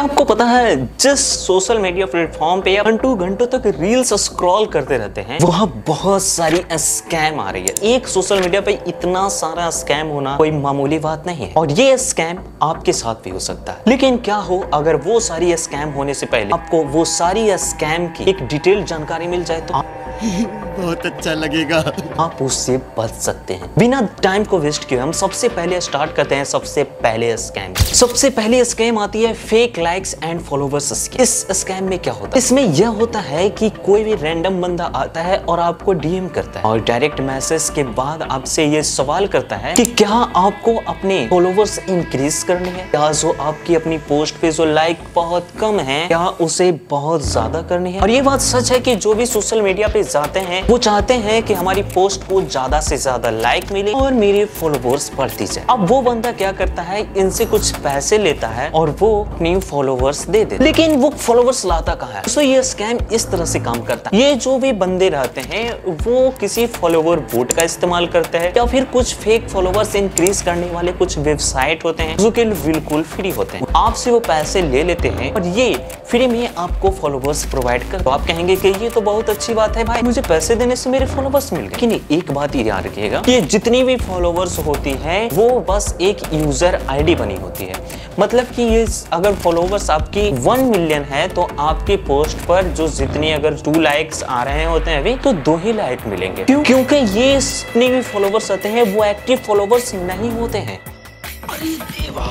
क्या आपको पता है जिस सोशल मीडिया प्लेटफॉर्म पे आप घंटों घंटों तक रील्स स्क्रॉल करते रहते हैं वहां बहुत सारी स्कैम आ रही है। एक सोशल मीडिया पे इतना सारा स्कैम होना कोई मामूली बात नहीं है और ये स्कैम आपके साथ भी हो सकता है। लेकिन क्या हो अगर वो सारी स्कैम होने से पहले आपको वो सारी स्कैम की एक डिटेल जानकारी मिल जाए तो बहुत अच्छा लगेगा। आप उससे बच सकते हैं। बिना टाइम को वेस्ट किए हम सबसे पहले स्टार्ट करते हैं सबसे पहले स्कैम। सबसे पहले स्कैम आती है fake likes and followers scam. इस स्कैम में क्या होता है, इसमें यह होता है कि कोई भी रैंडम बंदा आता है और आपको डीएम करता है और डायरेक्ट मैसेज के बाद आपसे ये सवाल करता है कि क्या आपको अपने फॉलोवर्स इंक्रीज करने हैं, क्या जो आपकी अपनी पोस्ट पे जो लाइक बहुत कम है क्या उसे बहुत ज्यादा करनी है। और ये बात सच है कि जो भी सोशल मीडिया पे जाते हैं वो चाहते हैं कि हमारी पोस्ट को ज्यादा से ज्यादा लाइक मिले और मेरे फॉलोवर्स बढ़ती जाए। अब वो बंदा क्या करता है, इनसे कुछ पैसे लेता है और वो अपनी फॉलोवर्स दे देता है। लेकिन वो फॉलोवर्स लाता कहाँ है? तो ये स्कैम इस तरह से काम करता है, ये जो भी बंदे रहते हैं वो किसी फॉलोवर बोट का इस्तेमाल करते हैं या फिर कुछ फेक फॉलोवर्स इंक्रीज करने वाले कुछ वेबसाइट होते हैं जो कि बिल्कुल फ्री होते हैं। आपसे वो पैसे ले लेते हैं और ये फ्री में आपको फॉलोवर्स प्रोवाइड कर। तो आप कहेंगे कि ये तो बहुत अच्छी बात है भाई, मुझे पैसे देने से मेरे फॉलोवर्स मिल गए। लेकिन एक बात याद रखिएगा कि जितनी भी फॉलोवर्स होती है वो बस एक यूजर आईडी बनी होती है। मतलब कि ये अगर फॉलोवर्स आपकी 1 मिलियन है तो आपकी पोस्ट पर जो जितनी अगर 2 लाइक्स आ रहे होते हैं अभी तो 2 ही लाइक मिलेंगे। क्यों? क्योंकि ये जितने भी फॉलोवर्स आते हैं वो एक्टिव फॉलोवर्स नहीं होते हैं। अरे देवा,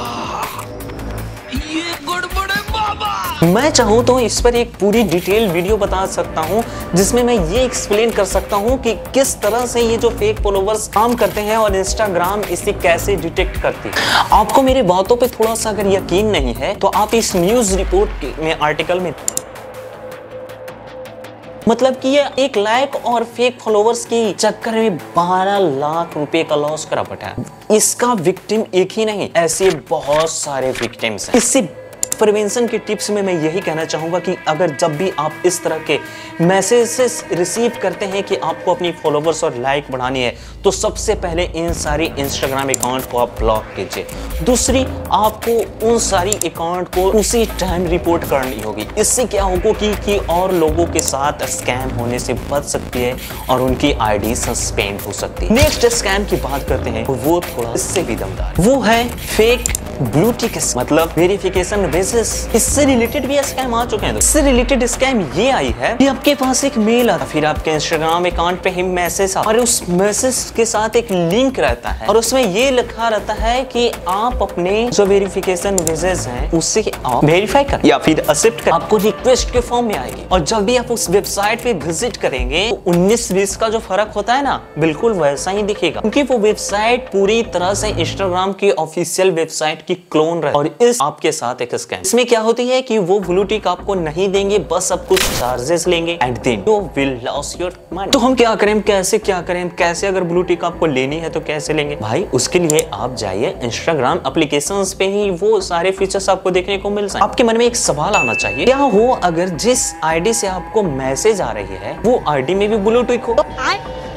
ये गड़बड़ है बाबा। मैं चाहूँ तो इस पर एक पूरी डिटेल वीडियो बता सकता हूँ जिसमें मैं ये एक्सप्लेन कर सकता हूँ कि किस तरह से ये जो फेक फॉलोवर्स काम करते हैं और इंस्टाग्राम इसे कैसे डिटेक्ट करती है। आपको मेरी बातों पे थोड़ा सा अगर यकीन नहीं है तो आप इस न्यूज रिपोर्ट में आर्टिकल में मतलब कि ये एक लाइक और फेक फॉलोवर्स की चक्कर में 12 लाख रुपए का लॉस करा पड़ा है। इसका विक्टिम एक ही नहीं, ऐसे बहुत सारे विक्टिम्स हैं। इससे प्रिवेंशन के टिप्स में मैं यही कहना चाहूंगा कि अगर जब भी आप इस तरह के मैसेजेस रिसीव करते हैं कि आपको अपनी फॉलोवर्स और लाइक बढ़ानी है तो सबसे पहले इन सारी इंस्टाग्राम अकाउंट को आप ब्लॉक कीजिए। दूसरी, आपको उन सारी अकाउंट को उसी टाइम रिपोर्ट करनी होगी। इससे क्या होगा कि और लोगों के साथ स्कैम होने से बच सकती है और उनकी आईडी सस्पेंड हो सकती है। नेक्स्ट स्कैम की बात करते हैं वो थोड़ा इससे भी दमदार, वो है फेक ब्लू टिक मतलब वेरिफिकेशन बेसिस। इससे रिलेटेड भी स्कैम आ चुके हैं। इससे रिलेटेड स्कैम ये आई है कि आपके पास एक मेल आता, फिर आपके इंस्टाग्राम अकाउंट पे ही मैसेज आता और उस मैसेज के साथ एक लिंक रहता है और उसमें ये लिखा रहता है कि आप अपने जो वेरिफिकेशन बेसिस हैं उससे आप वेरीफाई कर या फिर एक्सेप्ट कर, आपको रिक्वेस्ट के फॉर्म में आएगी। और जब भी आप उस वेबसाइट पे विजिट करेंगे तो 19-20 का जो फर्क होता है ना बिल्कुल वैसा ही दिखेगा, क्योंकि वो वेबसाइट पूरी तरह से इंस्टाग्राम की ऑफिशियल वेबसाइट की क्लोन रहे। और इस आपके साथ एक स्कैम, इसमें क्या होती है कि वो ब्लू टिक आपको नहीं देंगे, बस सब कुछ चार्जेस लेंगे and then you will loss your money. तो हम क्या करें, कैसे अगर ब्लू टिक आपको लेनी है तो कैसे लेंगे भाई? उसके लिए आप जाइए इंस्टाग्राम एप्लीकेशंस पे ही वो सारे फीचर्स आपको देखने को मिल जाएंगे। आपके मन में एक सवाल आना चाहिए, क्या हो अगर जिस आईडी से आपको मैसेज आ रही है वो आईडी में भी ब्लू टिक हो?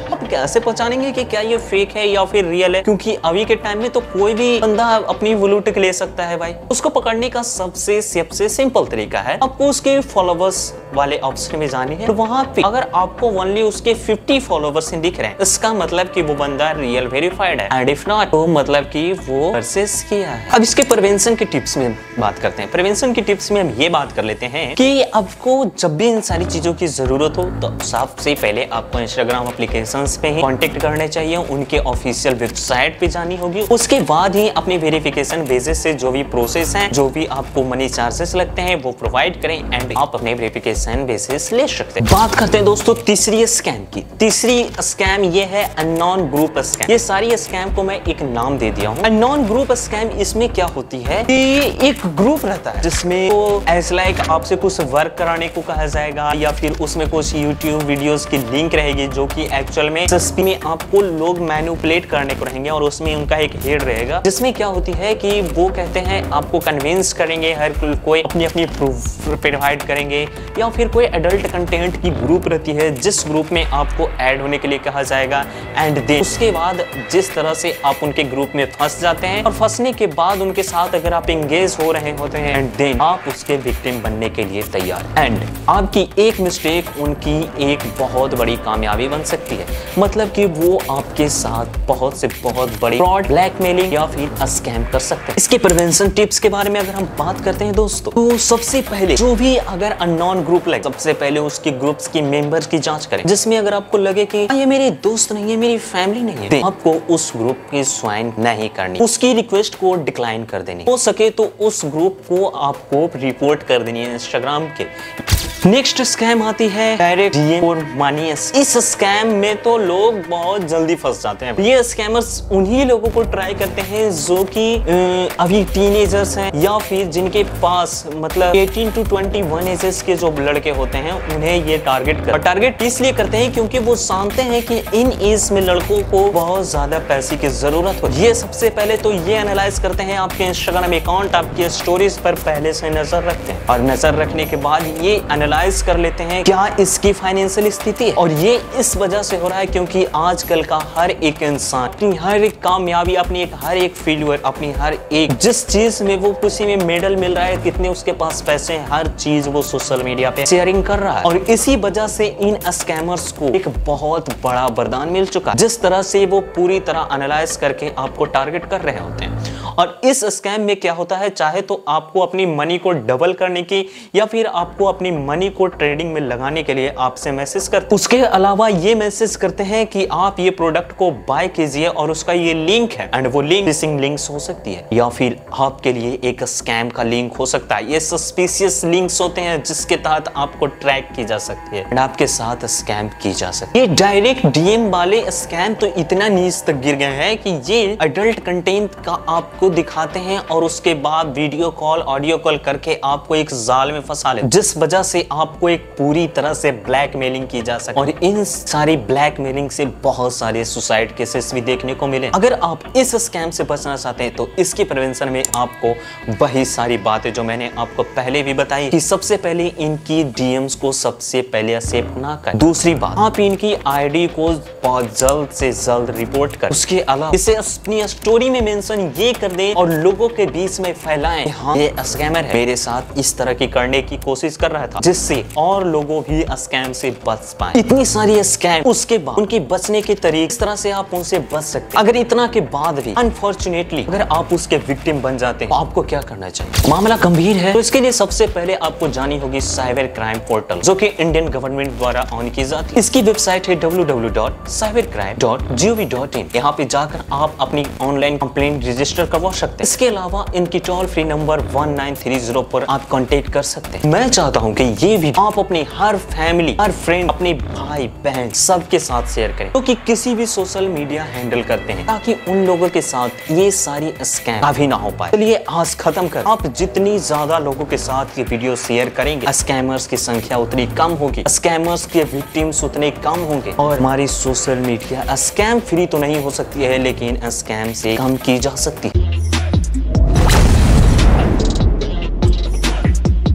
आप कैसे पहचानेंगे कि क्या ये फेक है या फिर रियल है? क्योंकि अभी के टाइम में तो कोई भी बंदा अपनी ब्लू टिक ले सकता है भाई। उसको पकड़ने का सबसे सिंपल तरीका है, आपको उसके फॉलोवर्स वाले ऑप्शन में जाने हैं। तो वहां पे अगर आपको ओनली उसके 50 फॉलोवर्स दिख रहे हैं इसका मतलब कि वो बंदा रियल वेरीफाइड है एंड इफ नॉट तो मतलब कि वो परचेस किया है। अब इसके प्रिवेंशन की टिप्स में बात करते हैं। प्रिवेंशन की टिप्स में हम ये बात कर लेते हैं कि आपको जब भी इन सारी चीजों की जरूरत हो तो सबसे पहले आपको इंस्टाग्राम एप्लीकेशन पे ही कांटेक्ट करने चाहिए, उनके ऑफिशियल वेबसाइट पे जानी होगी। उसके बाद ही अपनी वेरिफिकेशन बेसिस से जो भी प्रोसेस है, जो भी आपको मनी चार्जेस लगते हैं वो प्रोवाइड करें एंड आप अपने वेरिफिकेशन बेसिस ले सकते हैं। बात करते हैं दोस्तों तीसरी स्कैम की। तीसरी स्कैम ये है अननोन ग्रुप स्कैम। ये सारी स्कैम को मैं एक नाम दे दिया हूँ अननोन ग्रुप स्कैम। इसमें क्या होती है कि एक ग्रुप रहता है जिसमें वो ऐसा लाइक आपसे कुछ वर्क कराने को कहा जाएगा या फिर उसमें कुछ यूट्यूब वीडियोस की लिंक रहेगी जो कि एक्चुअल में एसएसपी में आपको लोग मैनिपुलेट करने को रहेंगे और उसमें उनका एक हेड रहेगा, जिसमें क्या होती है कि वो कहते हैं आपको कन्विंस करेंगे, हर कोई अपनी अपनी प्रूफ प्रोवाइड करेंगे, या फिर कोई एडल्ट कंटेंट की ग्रुप रहती है जिस ग्रुप में आपको ऐड होने के लिए कहा जाएगा। एंड देन उसके बाद जिस तरह से आप उनके ग्रुप में फंस जाते हैं और फंसने के बाद उनके साथ अगर आप एंगेज हो रहे होते हैं, एंड देन आप उसके विक्टिम बनने के लिए तैयार। एंड आपकी एक मिस्टेक उनकी एक बहुत बड़ी कामयाबी बन सकती है, मतलब कि वो आपके साथ बहुत से बहुत बड़ी फ्रॉड, ब्लैकमेलिंग या फिर स्कैम कर सकते हैं। इसके प्रिवेंशन टिप्स के बारे में अगर हम बात करते हैं दोस्तों, तो सबसे पहले जो भी अगर अननोन ग्रुप लगे, सबसे पहले उसके ग्रुप्स की मेंबर्स की जांच करें, जिसमें अगर आपको लगे कि ये मेरे दोस्त नहीं है, मेरी फैमिली नहीं है, आपको उस ग्रुप की ज्वाइन नहीं करनी, उसकी रिक्वेस्ट को डिक्लाइन कर देनी, हो सके तो उस ग्रुप को आपको रिपोर्ट कर देनी है इंस्टाग्राम के। नेक्स्ट स्कैम आती है डायरेक्ट डीएम और मनी। इस स्कैम में तो लोग बहुत जल्दी फंस जाते हैं। ये स्कैमर्स उन्हीं लोगों को ट्राई करते हैं जो कि अभी टीनेजर्स हैं या फिर जिनके पास मतलब 18 to 21 एजेस के जो लड़के होते हैं, उन्हें ये टारगेट इसलिए करते हैं क्योंकि वो जानते हैं कि इन एज में लड़कों को बहुत ज्यादा पैसे की जरूरत हो। ये सबसे पहले तो ये एनालाइज करते हैं, आपके इंस्टाग्राम अकाउंट, आपके स्टोरीज पर पहले से नजर रखते हैं और नजर रखने के बाद ये एनालाइज कर लेते हैं क्या इसकी फाइनेंशियल स्थिति है। और ये इस वजह से हो रहा है क्योंकि आजकल का हर एक इंसान अपनी हर एक कामयाबी, अपनी हर एक फेल्यूर, अपनी हर एक जिस चीज में वो किसी में मेडल मिल रहा है, कितने उसके पास पैसे हैं, हर चीज वो सोशल मीडिया पे शेयरिंग कर रहा है। और इसी वजह से इन स्कैमर्स को एक बहुत बड़ा वरदान मिल चुका है, जिस तरह से वो पूरी तरह एनालाइज करके आपको टारगेट कर रहे होते हैं। और इस स्कैम में क्या होता है, चाहे तो आपको अपनी मनी को डबल करने की या फिर आपको अपनी मनी को ट्रेडिंग में लगाने के लिए आपसे मैसेज करते हैं। उसके अलावा ये मैसेज करते हैं कि आप ये प्रोडक्ट को बाय कीजिए और उसका ये लिंक है, एंड वो लिंक फिशिंग लिंक्स हो सकती है या फिर आपके लिए एक स्कैम का लिंक हो सकता है। ये सस्पिशियस लिंक्स होते हैं जिसके तहत आपको ट्रैक की जा सकती है एंड आपके साथ स्कैम की जा सकती है। ये डायरेक्ट डीएम वाले स्कैम तो इतना नीच तक गिर गए हैं कि ये एडल्ट कंटेंट का आपको दिखाते हैं और उसके बाद वीडियो कॉल, ऑडियो कॉल करके आपको एक जाल में फंसा ले, जिस वजह से आपको एक पूरी तरह से ब्लैकमेलिंग की जा सकती है। और इन सारी ब्लैकमेलिंग से बहुत सारे सुसाइड केसेस भी देखने को मिले। अगर आप इस स्कैम से बचना चाहते हैं तो इसकी प्रिवेंशन में आपको वही सारी बातें जो मैंने आपको पहले भी बताई कि सबसे पहले इनकी डीएम्स को सबसे पहले एक्सेप्ट ना करें। दूसरी बात, आप इनकी आईडी को बहुत जल्द से जल्द रिपोर्ट करें। उसके अलावा इसे अपनी स्टोरी में मेंशन ये कर दें और लोगों के बीच में फैलाएं, हाँ ये स्कैमर है, मेरे साथ इस तरह की करने की कोशिश कर रहा था, जिससे और लोगों भी स्कैम से बच पाए। इतनी सारी स्कैम, उसके बाद उनके बचने के तरीके, इस तरह से आप उनसे बच सकते हैं। अगर इतना के बाद भी अनफॉर्चुनेटली अगर आप उसके विक्टिम बन जाते हैं तो आपको क्या करना चाहिए? मामला गंभीर है तो इसके लिए सबसे पहले आपको जानी होगी साइबर क्राइम पोर्टल, जो कि इंडियन गवर्नमेंट द्वारा ऑन की जाती है। इसकी वेबसाइट है www.cybercrime.gov.in। यहाँ पे जाकर आप अपनी ऑनलाइन कंप्लेंट रजिस्टर करवा सकते हैं। इसके अलावा इनकी टोल फ्री नंबर 1930 पर आप कांटेक्ट कर सकते हैं। मैं चाहता हूँ कि ये भी आप अपनी हर फैमिली, हर फ्रेंड, अपने भाई बहन सबके साथ शेयर करें, क्योंकि किसी भी सोशल मीडिया हैंडल करते हैं ताकि उन लोगों के साथ ये सारी स्कैम कभी ना हो पाए। चलिए आज खत्म कर, आप जितनी ज्यादा लोगों के साथ ये वीडियो शेयर करेंगे, स्कैमर्स की संख्या उतनी कम होगी, स्कैमर्स के विक्टिम्स उतने कम होंगे और हमारी सोशल मीडिया स्कैम फ्री तो नहीं हो सकती है, लेकिन स्कैम से कम की जा सकती है।